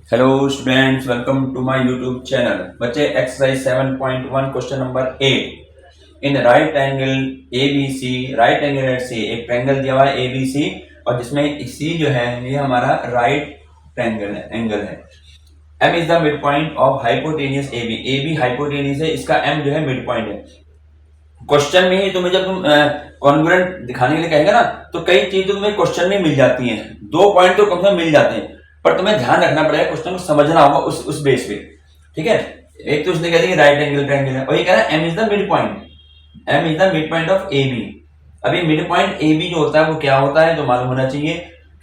Hello students, welcome to my YouTube channel. बच्चे exercise 7.1 question number 8। In right angle ABC, right angle at C, एक triangle दिया हुआ है ABC और जिसमें सी जो है ये हमारा राइट ट्रायंगल है। M is the mid point of hypotenuse AB, AB hypotenuse है, इसका एम जो है मिड पॉइंट है। क्वेश्चन में ही तुम्हें जब तुम कॉन्ग्रुएंट दिखाने के लिए कहेगा ना तो कई चीजें तुम्हें क्वेश्चन में मिल जाती हैं, 2 पॉइंट तो कम से कम मिल जाते हैं, पर तुम्हें ध्यान रखना पड़ेगा, क्वेश्चन को समझना होगा उस बेस पे। ठीक है, एक तो उसने कह दिया राइट एंगल ट्रायंगल है और ये कह रहा है M is the mid point, M is the mid point of A B. अभी मिड पॉइंट ए बी जो होता है वो क्या होता है तो मालूम होना चाहिए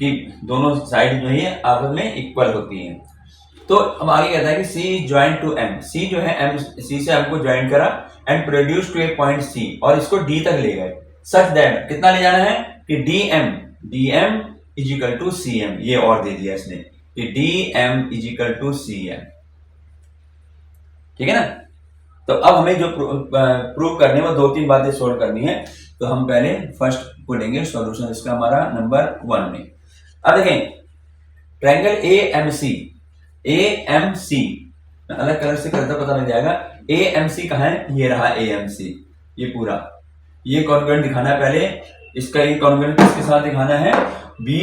कि दोनों साइड जो है आपस में इक्वल होती है। तो हम आगे कहता है कि C joint to M, C जो है एम, सी से एम को ज्वाइंट करा and produce to a point C, और इसको डी तक ले गए। सच दैट कितना ले जाना है कि D M is equal to C M, ये और दे दिया इसने कि D M is equal to C M. ठीक है ना। तो अब हमें जो प्रूव करनी है वो 2-3 बातें सोल्व करनी है। तो हम पहले फर्स्ट को लेंगे सॉल्यूशन, इसका हमारा नंबर 1 में। अब देखें triangle A M C, A M C अलग कलर से करता पता लग जाएगा। ए एम सी कहाँ है, ये रहा ए एम सी, ये पूरा, ये कॉन्ग्रुएंट दिखाना है पहले, इसका ये कॉन्ग्रुएंट किसके साथ दिखाना है, बी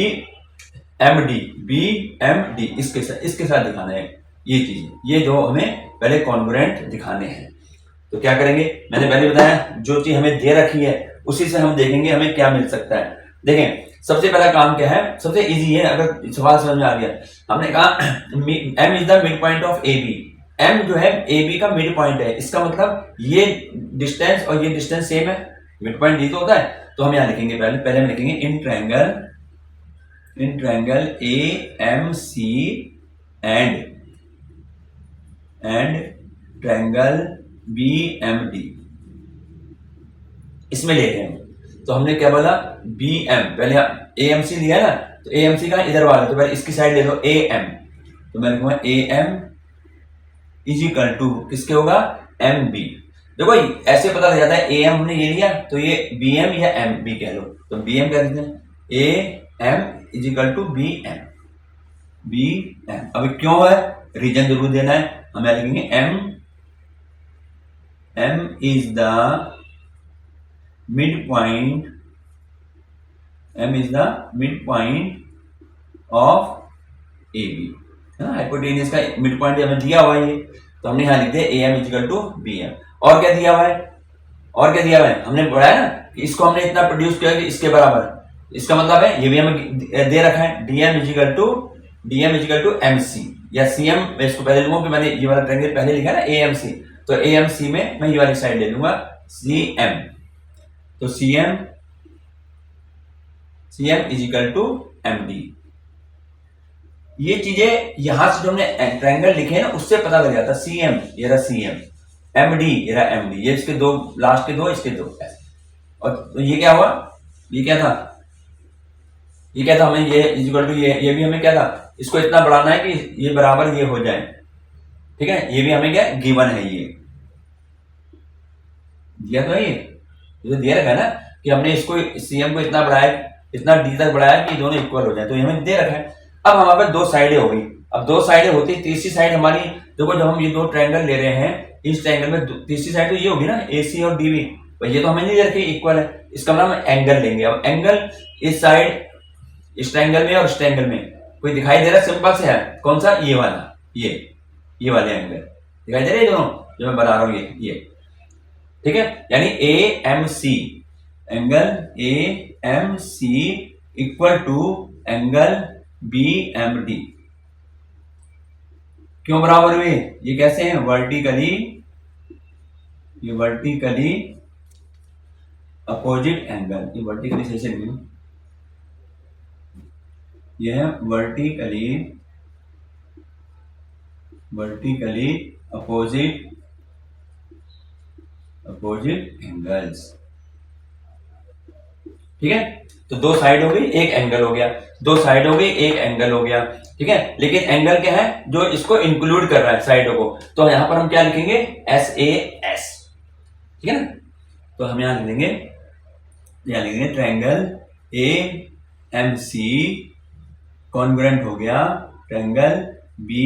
एम डी, इसके साथ दिखाना है ये चीज, ये जो हमें पहले कॉन्ग्रुएंट दिखाने हैं। तो क्या करेंगे, मैंने पहले बताया जो चीज हमें दे रखी है उसी से हम देखेंगे हमें क्या मिल सकता है। देखें सबसे पहला काम क्या है, सबसे इजी है, अगर सवाल समझ में आ गया। हमने कहा M is the mid point of A B, M जो है ए बी का मिड पॉइंट है, इसका मतलब ये डिस्टेंस और ये डिस्टेंस सेम है, मिड पॉइंट डी तो होता है। तो हम यहां लिखेंगे पहले हम लिखेंगे in triangle A M C and triangle B M D, इसमें ले रहे हैं। तो हमने क्या बोला, बी एम, पहले ए एम सी लिया ना, तो ए एम सी का इधर वाला, तो पहले इसकी साइड ले लो ए एम, तो मैं लिखूंगा A M is equal to किसके होगा, एम बी। देखो ऐसे पता लग जाता है, ए एम हमने ये लिया तो ये बी एम या एम बी कह लो, तो बी एम कह देते हैं, A M is equal to B M, B M. अभी क्यों है, रीजन जरूर देना है, हम यहां लिखेंगे M is the mid point, M is the mid point of A B, है ना, हाइपोटेनियस का मिड पॉइंट हमें दिया हुआ है ये, तो हमने यहां लिख दिया A M is equal to B M. और क्या दिया हुआ है, और क्या दिया हुआ है, हमने पढ़ाया ना कि इसको हमने इतना प्रोड्यूस किया कि इसके बराबर, इसका मतलब है ये भी हमें दे रखा है D M is equal to M C या सी एम। मैं इसको पहले लूंगा कि मैंने ये वाला ट्रायंगल पहले लिखा है ना ए एम सी, तो ए एम सी में मैं ये वाली साइड ले लूंगा सी एम, तो C M is equal to M D. ये चीजें यहां से जो हमने ट्रायंगल लिखे ना उससे पता लग जाता, सी एम ये रहा सी एम, एम डी ये रहा एम डी, ये इसके दो लास्ट के दो, इसके दो, और तो ये क्या हुआ, ये क्या था, हमें ये इजिकल टू ये भी हमें क्या था, इसको इतना बढ़ाना है कि ये बराबर ये हो जाए। ठीक है, ये भी हमें क्या गिवन है, ये दिया तो है, ये तो दिया रखा है ना कि हमने इसको सीएम को इतना बढ़ाया, इतना डी तक बढ़ाया कि दोनों इक्वल हो जाए, तो ये हमें दे रखा है। अब हमारे पास 2 साइडें हो गई, अब 2 साइडें होती, तीसरी साइड हमारी, देखो जब हम ये 2 ट्रायंगल ले रहे हैं, इस ट्रायंगल में तीसरी साइड तो ये होगी ना ए सी और डीबी, ये तो हमें नहीं दे रखी इक्वल है, इसका मतलब हम एंगल लेंगे। अब एंगल इस साइड इस ट्रायंगल में और इस ट्रायंगल में कोई दिखाई दे रहा है, सिंपल से है, कौन सा, ये वाला, ये वाले एंगल दिखाई दे रहे हैं दोनों जो मैं बना रहा हूं, ये ठीक है, यानी A M C, angle A M C equal to angle B M D. क्यों बराबर हुए, ये कैसे हैं, वर्टिकली, ये वर्टिकली अपोजिट एंगल, ये वर्टिकली सही से नहीं, ये है वर्टिकली अपोजिट एंगल्स। ठीक है, तो 2 साइड हो गई, एक एंगल हो गया, 2 साइड हो गई, एक एंगल हो गया। ठीक है, लेकिन एंगल क्या है जो इसको इंक्लूड कर रहा है साइडों को, तो यहां पर हम क्या लिखेंगे, एस ए एस। ठीक है ना, तो हम यहां लिखेंगे triangle A M C congruent हो गया ट्रायंगल बी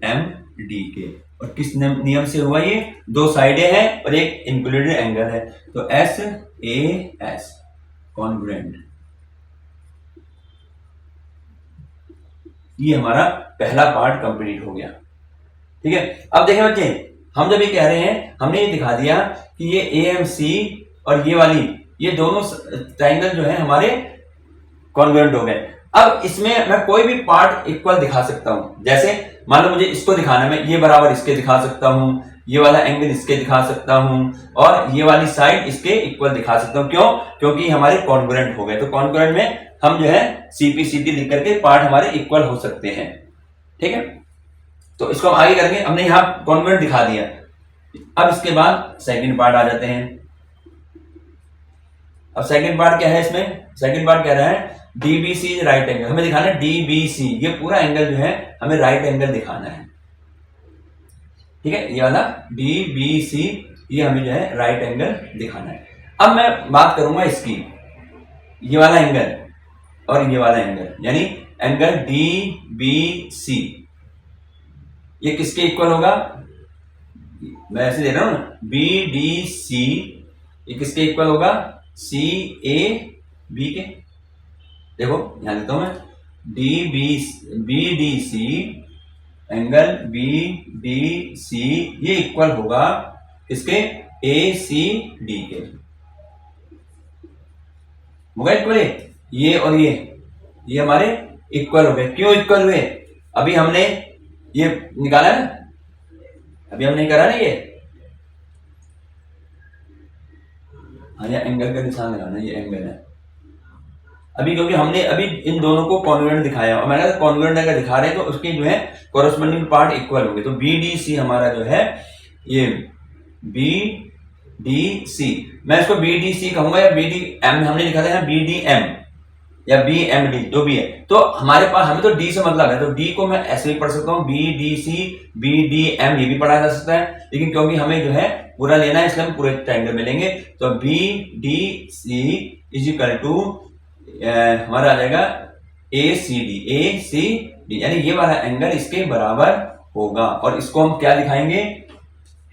एम डी के। और किस नियम से हुआ ये? दो साइडें हैं और एक इंक्लूडेड एंगल है, तो एस ए एस कॉन्ग्रुएंट। ये हमारा पहला पार्ट कंप्लीट हो गया। ठीक है, अब देखें बच्चे, हम जब ये कह रहे हैं, हमने ये दिखा दिया कि ये ए एम सी और ये वाली, ये दोनों ट्राइंगल जो है हमारे कॉन्ग्रुएंट हो गए। अब इसमें मैं कोई भी पार्ट इक्वल दिखा सकता हूं। जैसे मान लो मुझे इसको दिखाना है, मैं ये बराबर इसके दिखा सकता हूं, ये वाला एंगल इसके दिखा सकता हूं, और ये वाली साइड इसके इक्वल दिखा सकता हूं। क्यों? क्योंकि हमारे कॉन्ग्रुएंट हो गए। तो कॉन्ग्रुएंट में हम जो है सीपीसीटी लिख करके पार्ट हमारे इक्वल हो सकते हैं। ठीक है, तो इसको हम आगे करके हमने यहां कॉन्ग्रुएंट दिखा दिया। अब इसके बाद सेकंड पार्ट आ जाते हैं। अब सेकंड पार्ट क्या है इसमें? सेकंड पार्ट कह रहा है डीबीसी इज राइट एंगल। हमें दिखाना है डीबीसी, ये पूरा एंगल जो है हमें राइट एंगल दिखाना है। ठीक है, ये वाला डीबीसी, ये हमें जो है राइट एंगल दिखाना है। अब मैं बात करूंगा इसकी, ये वाला एंगल और ये वाला एंगल, यानी एंगल डीबीसी, ये किसके इक्वल होगा? मैं ऐसे दे रहा हूं ना, बी डी सी, ये किसके इक्वल होगा? सी ए बी के। देखो यहां लिखता हूं मैं, B D C, angle B D C ये इक्वल होगा किसके? ए सी डी के। होगा इक्वल? ये और ये हमारे इक्वल हो गए। क्यों इक्वल हुए? अभी हमने ये निकाला ना, अभी हमने करा ना ये, हाँ, ये एंगल का निशान लगाना, ये एंगल है अभी, क्योंकि हमने अभी इन दोनों को कॉन्ग्रुएंट दिखाया और मैंने कहा कॉन्ग्रुएंट अगर दिखा रहे हैं तो उसके जो है कोरस्पोंडिंग पार्ट इक्वल होंगे। तो बी डी सी हमारा जो है ये बी डी सी, मैं इसको बी डी सी कहूंगा या बी डी एम, हमने लिखा था बी डी एम या बी एम डी, जो भी है। तो हमारे पास, हमें तो डी से मतलब है, तो डी को मैं ऐसे भी पढ़ सकता हूँ, B D C, B D M, ये भी पढ़ा जा सकता है। लेकिन क्योंकि हमें जो है पूरा लेना है, इसलिए हम पूरे ट्रायंगल में लेंगे। तो B D C is equal to हमारा आ जाएगा ए सी डी, यानी ये वाला एंगल इसके बराबर होगा। और इसको हम क्या दिखाएंगे?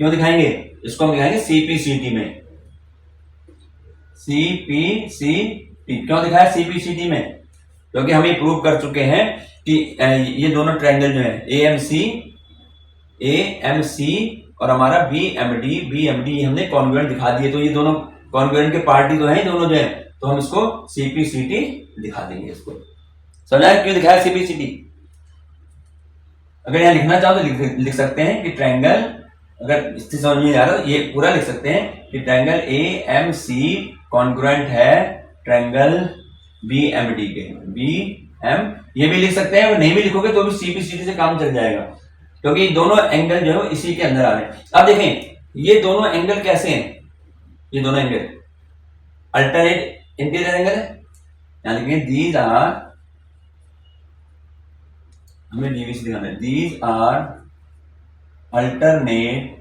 क्यों दिखाएंगे? इसको हम दिखाएंगे सीपीसीटी में। सीपीसीटी क्यों दिखाया सीपीसीटी में? क्योंकि हम ये प्रूव कर चुके हैं कि ये दोनों ट्रायंगल जो है ए एम सी और हमारा बी एम डी हमने कॉन्ग्रुएंट दिखा दिए। तो ये दोनों कॉन्ग्रुएंट के पार्टी तो है दोनों जो है, तो हम इसको सीपीसीटी दिखा देंगे। इसको समझा क्यों दिखाया सीपीसीटी? अगर यहां लिखना चाहो तो लिख सकते हैं कि ट्रायंगल, अगर इससे समझ में आ रहा है तो ये पूरा लिख सकते हैं कि triangle A M C congruent है ट्रायंगल बी एम डी के। बी एम ये भी लिख सकते हैं, अगर नहीं भी लिखोगे तो भी सीपीसीटी से काम चल जाएगा, क्योंकि दोनों एंगल जो है इसी के अंदर आ रहे हैं। अब देखें ये दोनों एंगल कैसे हैं? ये दोनों एंगल अल्टरनेट इंटीरियर एंगल है, यानी कि दीज आर, हमें डीवीसी दिखाना है, these are alternate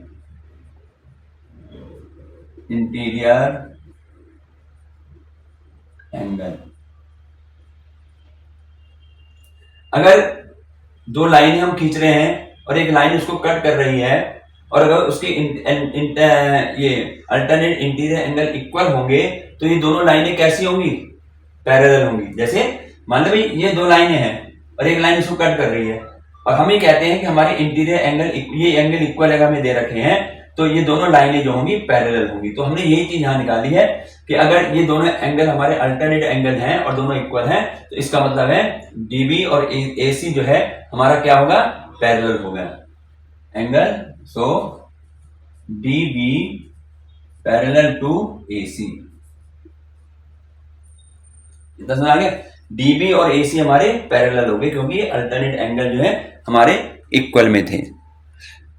interior angle. अगर दो लाइनें हम खींच रहे हैं और एक लाइन उसको कट कर रही है, और अगर उसके ये अल्टरनेट इंटीरियर एंगल इक्वल होंगे तो ये दोनों लाइनें कैसी होंगी? पैरेलल होंगी। जैसे मान लो भाई ये दो लाइनें हैं और एक लाइन इसको कट कर रही है, और हम ये कहते हैं कि हमारे इंटीरियर एंगल, ये एंगल इक्वल अगर हमें दे रखे हैं तो ये दोनों लाइनें जो होंगी पैरेलल होंगी। तो हमने यही चीज यहां निकाली है कि अगर ये दोनों एंगल हमारे अल्टरनेट एंगल हैं और दोनों इक्वल हैं, तो इसका मतलब है डीबी और एसी जो है हमारा क्या होगा? पैरेलल होगा angle. So DB parallel to AC, इतना समझ आ गया? डीबी और एसी हमारे पैरेलल हो गए क्योंकि अल्टरनेट एंगल जो है हमारे इक्वल में थे।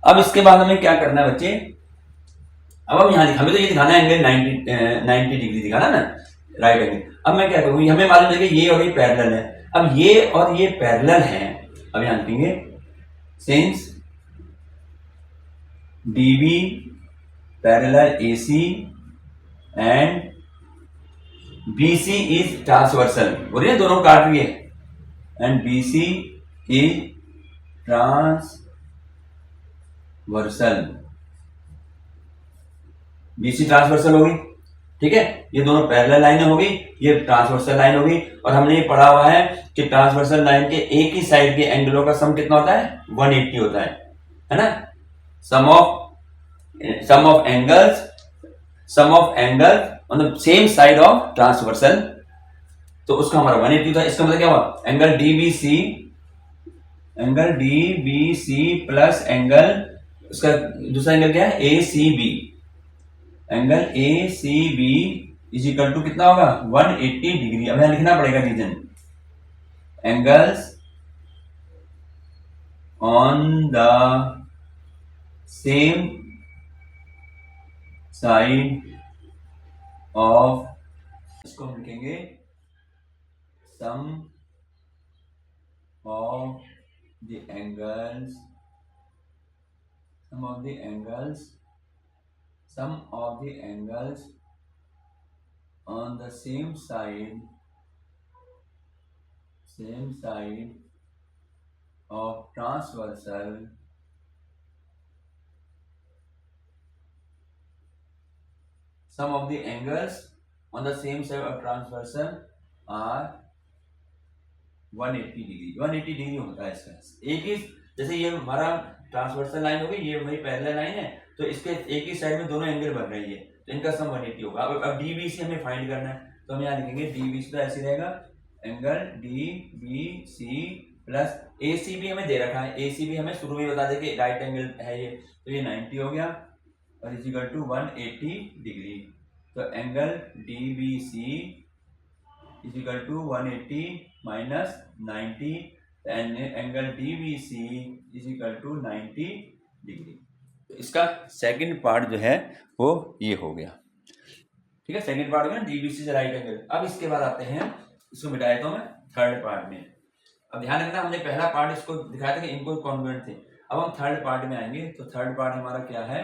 अब इसके बाद हमें क्या करना है बच्चे? अब हम यहां हमें तो ये दिखाना है एंगल 90 डिग्री दिखाना ना, राइट एंगल। अब मैं क्या करूंगी, हमें मालूम है कि ये और ये पैरेलल है। अब ये और ये पैरेलल है, अब यहां लिखेंगे since dB parallel AC and BC is transversal, बोलिए दोनों काट रही है, and BC is transversal, BC transversal होगी, ठीक है। ये दोनों पैरेलल लाइनें होगी, ये ट्रांसवर्सल लाइन होगी। और हमने ये पढ़ा हुआ है कि ट्रांसवर्सल लाइन के एक ही साइड के एंगलों का सम कितना होता है, 180 होता है ना। Sum of angles on the same side of transversal, तो उसका हमारा 180 था। इसका मतलब क्या हुआ, एंगल डीबीसी प्लस एंगल, उसका दूसरा एंगल क्या है, ACB, angle ACB is equal to कितना होगा, 180 डिग्री। अब यहां लिखना पड़ेगा reason, angles on the same side of, इसको हम लिखेंगे sum of the angles, sum of the angles on the same side of transversal sum of the angles on the same side of transversal are 180 degree. 180 degree होता है इसका। एक ही, जैसे ये हमारा ट्रांसवर्सल लाइन होगी, ये वही पैरेलल लाइन है, तो इसके एक ही साइड में दोनों एंगल बन रही है, तो इनका सम 180 होगा। अब डीबीसी हमें फाइंड करना है, तो हम यहाँ लिखेंगे डीबीसी, तो ऐसे रहेगा एंगल डीबीसी प्लस एसीबी हमें दे रखा है, एसीबी हमें शुरू में बता दे कि राइट एंगल है ये, तो ये 90 हो गया और इज इक्वल टू 180 डिग्री। तो angle DBC is equal to 180 minus 90, angle DBC is equal to 90 degree. तो इसका सेकंड पार्ट जो है वो ये हो गया, ठीक है। सेकंड पार्ट में डीबीसी से राइट एंगल। अब इसके बाद आते हैं, इसको मिटाया तो मैं थर्ड पार्ट में। अब ध्यान रखना, हमने पहला पार्ट इसको दिखाया था कि इनको कॉन्ग्रुएंट थे। अब हम थर्ड पार्ट में आएंगे, तो थर्ड पार्ट हमारा क्या है,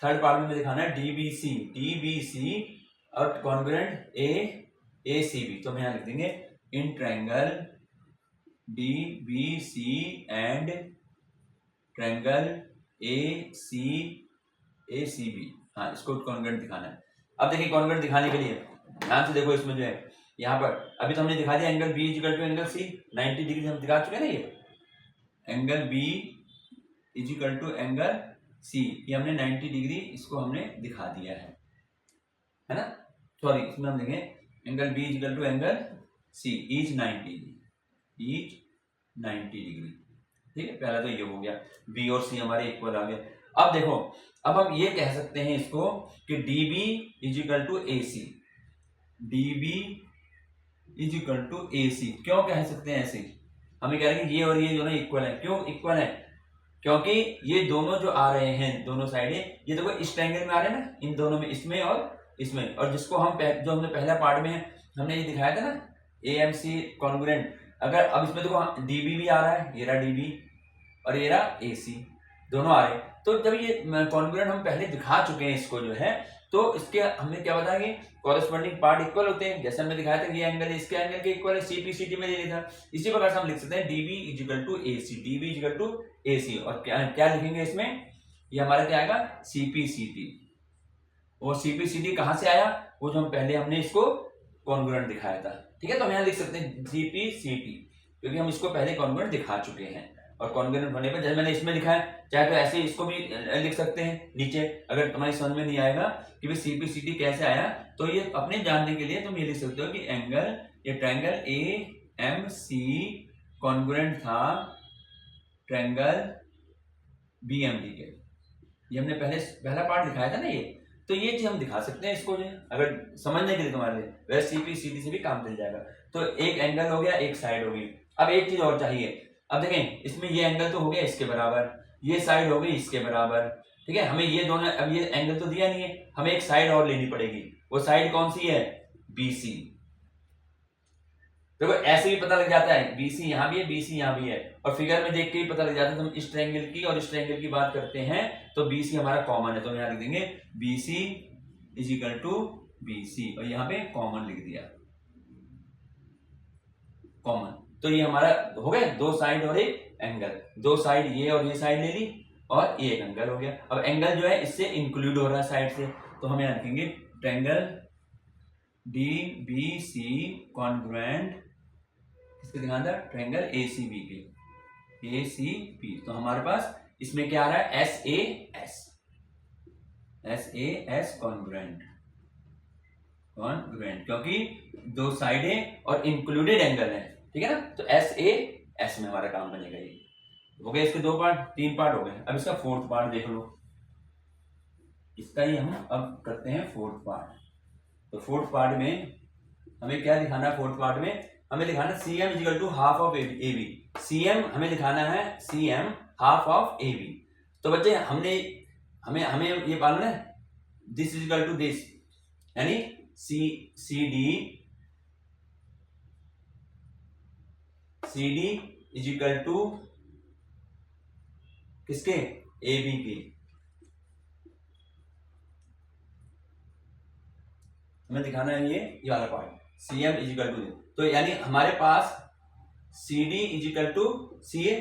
थर्ड पार्ट में दिखाना है डीबीसी और कॉन्ग्रुएंट एसीबी। तो हम यहाँ लिख देंगे in triangle DBC and triangle ACB, हाँ इसको कॉन्ग्रुएंट दिखाना है। अब देखिए कॉन्ग्रुएंट दिखाने के लिए ध्यान से देखो, इसमें जो है यहाँ पर अभी तो हमने दिखा दिया angle B equal to angle C, 90 degree हम दिखा चुके हैं ना। ये angle B equal to angle C, ये हमने 90 डिग्री इसको हमने दिखा दिया है ना। सॉरी, इसमें हम देखें angle B equal to angle C each 90 degree, ठीक है। पहला तो ये हो गया, बी और सी हमारे इक्वल आ गए। अब देखो, अब हम ये कह सकते हैं इसको कि DB is equal to AC, DB is equal to AC. क्यों कह सकते हैं ऐसे, हमें कह रहे हैं कि ये और ये दोनों इक्वल है। क्यों इक्वल है, क्योंकि ये दोनों जो आ रहे हैं दोनों साइडें, ये देखो इस ट्रायंगल में आ रहे हैं ना, इन दोनों में, इसमें और इसमें, और जिसको हम जो हमने पहला पार्ट में हमने ये दिखाया था ना एएमसी कॉन्ग्रुएंट। अगर अब इसमें देखो डीबी भी आ रहा है, ये रहा डीबी और ये रहा एसी, दोनों आ रहे हैं। तो जब ये कॉन्ग्रुएंट हम पहले दिखा चुके हैं इसको जो है, तो इसके हमने क्या बताया कि कॉरेस्पॉन्डिंग पार्ट इक्वल होते हैं। जैसे हमने दिखाया था कि ये एंगल इसके एंगल के इक्वल है, सीपीसीटी में दे दिया था। इसी प्रकार से हम लिख सकते हैं DB is equal to AC, DB is equal to AC. और क्या लिखेंगे इसमें, ये हमारा क्या आएगा, सीपीसीटी। और सीपीसीटी कहां से आया, वो जो हम पहले हमने इसको कॉन्ग्रुएंट दिखाया था, ठीक है। तो हम यहाँ लिख सकते हैं सीपीसीटी, क्योंकि हम इसको पहले कॉन्ग्रुएंट दिखा चुके हैं। और कॉन्ग्रुएंट होने पर, जैसे मैंने इसमें लिखा है, चाहे तो ऐसे इसको भी लिख सकते हैं नीचे। अगर तुम्हारी समझ में नहीं आएगा कि भाई सीपीसीटी कैसे आया, तो ये अपने जानने के लिए तुम ये लिख सकते हो कि एंगल, ये ट्रायंगल एएमसी कॉन्ग्रुएंट था ट्रायंगल बीएमडी के। ये हमने पहला पार्ट दिखाया था ना ये, तो ये चीज हम दिखा सकते हैं इसको, अगर समझने के लिए तुम्हारे लिए, वैसे सीपीसीटी से भी काम चल जाएगा। तो एक एंगल हो गया, एक साइड होगी। अब एक चीज और चाहिए, अब देखें इसमें ये एंगल तो हो गया इसके बराबर, ये साइड हो गई इसके बराबर, ठीक है। हमें ये दोनों, अब ये एंगल तो दिया नहीं है, हमें एक साइड और लेनी पड़ेगी। वो साइड कौन सी है, बीसी। देखो ऐसे भी पता लग जाता है, बीसी यहां भी है, बीसी यहां भी है, और फिगर में देख के भी पता लग जाता है। तो हम इस ट्रायंगल की और इस ट्रायंगल की बात करते हैं, तो बीसी हमारा कॉमन है, तो यहां लिख देंगे BC is equal to BC, और यहां पे कॉमन लिख दिया, कॉमन। तो ये हमारा हो गया दो साइड और एक एंगल, दो साइड ये और ये साइड ले ली और ये एक एंगल हो गया। अब एंगल जो है इससे इंक्लूड हो रहा है साइड से, तो हम यहाँ लिखेंगे ट्रायंगल DBC कॉन्ग्रुएंट किसके दिखाना था, ट्रायंगल ACB के, ACB। तो हमारे पास इसमें क्या आ रहा है, SAS कॉन्ग्रुएंट, क्योंकि दो साइडें और इंक्लूडेड एंगल है, ठीक है ना। तो SAS में हमारा काम बनेगा। ये हो गए इसके दो पार्ट, तीन पार्ट हो गए। अब इसका फोर्थ पार्ट देख लो, इसका ही हम अब करते हैं फोर्थ पार्ट। तो फोर्थ पार्ट में हमें क्या दिखाना है, फोर्थ पार्ट में हमें दिखाना CM equal to half of AB। CM हमें दिखाना है, CM हाफ ऑफ AB। तो बच्चे हमें ये मालूम है, this is equal to this, यानी CD इज इक्वल टू किसके, AB के। हमें दिखाना है ये वाला part, CM is equal to, तो यानी हमारे पास CD is equal to CA।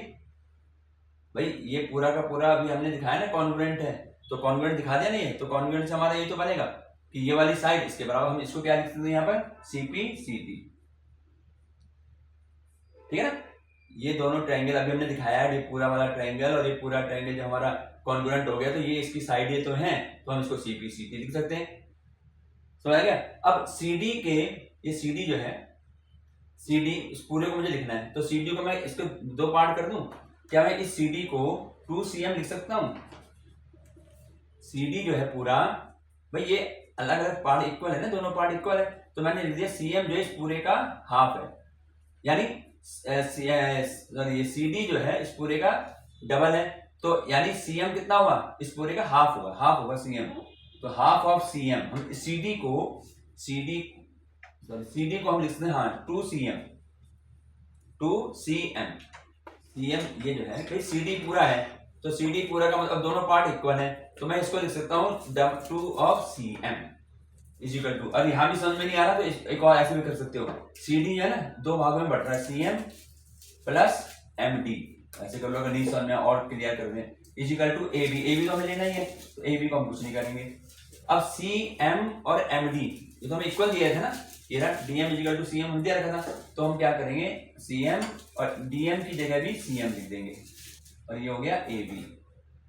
भाई ये पूरा का पूरा अभी हमने दिखाया ना कॉन्ग्रुएंट है, तो कॉन्ग्रुएंट दिखा दिया नहीं है, तो कॉन्ग्रुएंट से हमारा ये तो बनेगा कि ये वाली साइड इसके बराबर, हम इसको क्या लिख सकते हैं यहाँ पर, CPCD, ठीक है ना। ये दोनों ट्रायंगल अभी हमने दिखाया है, ये पूरा वाला ट्रायंगल और ये पूरा ट्रायंगल जो हमारा कॉन्ग्रुएंट हो गया, तो ये इसकी साइड ये तो है, तो हम इसको CPCD लिख सकते हैं, समझ आ गया। अब CD के, ये CD जो है, CD इस पूरे को मुझे लिखना है, तो CD को मैं इसको दो पार्ट कर दूं, क्या मैं इस CD को 2CM लिख सकता हूं। CD जो है पूरा, भाई ये अलग अलग पार्ट इक्वल है ना, दोनों पार्ट इक्वल है, तो मैंने लिख दिया CM जो है इस पूरे का हाफ है, यानी ये CD जो है इस पूरे का डबल है, तो यानी CM कितना हुआ, इस पूरे का हाफ होगा CM। तो हाफ ऑफ CM, हम CD को हम लिखते हैं 2CM। CM ये जो है भाई CD पूरा है, तो CD पूरा का मतलब दोनों पार्ट इक्वल है, तो मैं इसको लिख सकता हूँ 2 of CM is equal to. अब यहां भी समझ में नहीं आ रहा तो एक और ऐसे भी कर सकते हो, CD है ना दो भागों में बढ़ रहा है, CM प्लस MD, ऐसे कर लो अगर नहीं समझ में और क्लियर कर दें, इज इक्वल टू AB तो हमें लेना ही है, तो AB को हम कुछ नहीं करेंगे। अब CM और MD ये तो हमें इक्वल दिया था ना, ये रहा DM इक्वल टू CM हम दिया रखा था, तो हम क्या करेंगे CM और DM की जगह भी CM लिख देंगे, और ये हो गया AB।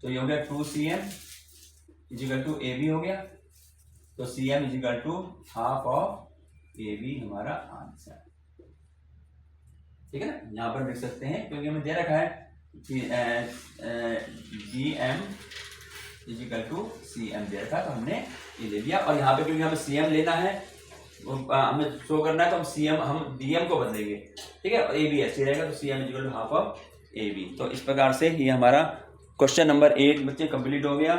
तो ये हो गया 2CM इक्वल टू AB हो गया, तो CM equal to half of AB हमारा आंसर, ठीक है ना। यहां पर लिख सकते हैं क्योंकि हमें दे रखा है कि DM इक्वल टू CM दे रखा, तो हमने ये ले लिया। और यहाँ पे क्योंकि हमें CM लेना है, हमें शो करना है, तो हम DM को बदलेंगे, ठीक है, और AB ऐसे रहेगा, तो CM equal to half of AB। तो इस प्रकार से ये हमारा क्वेश्चन नंबर 8 बच्चे कंप्लीट हो गया।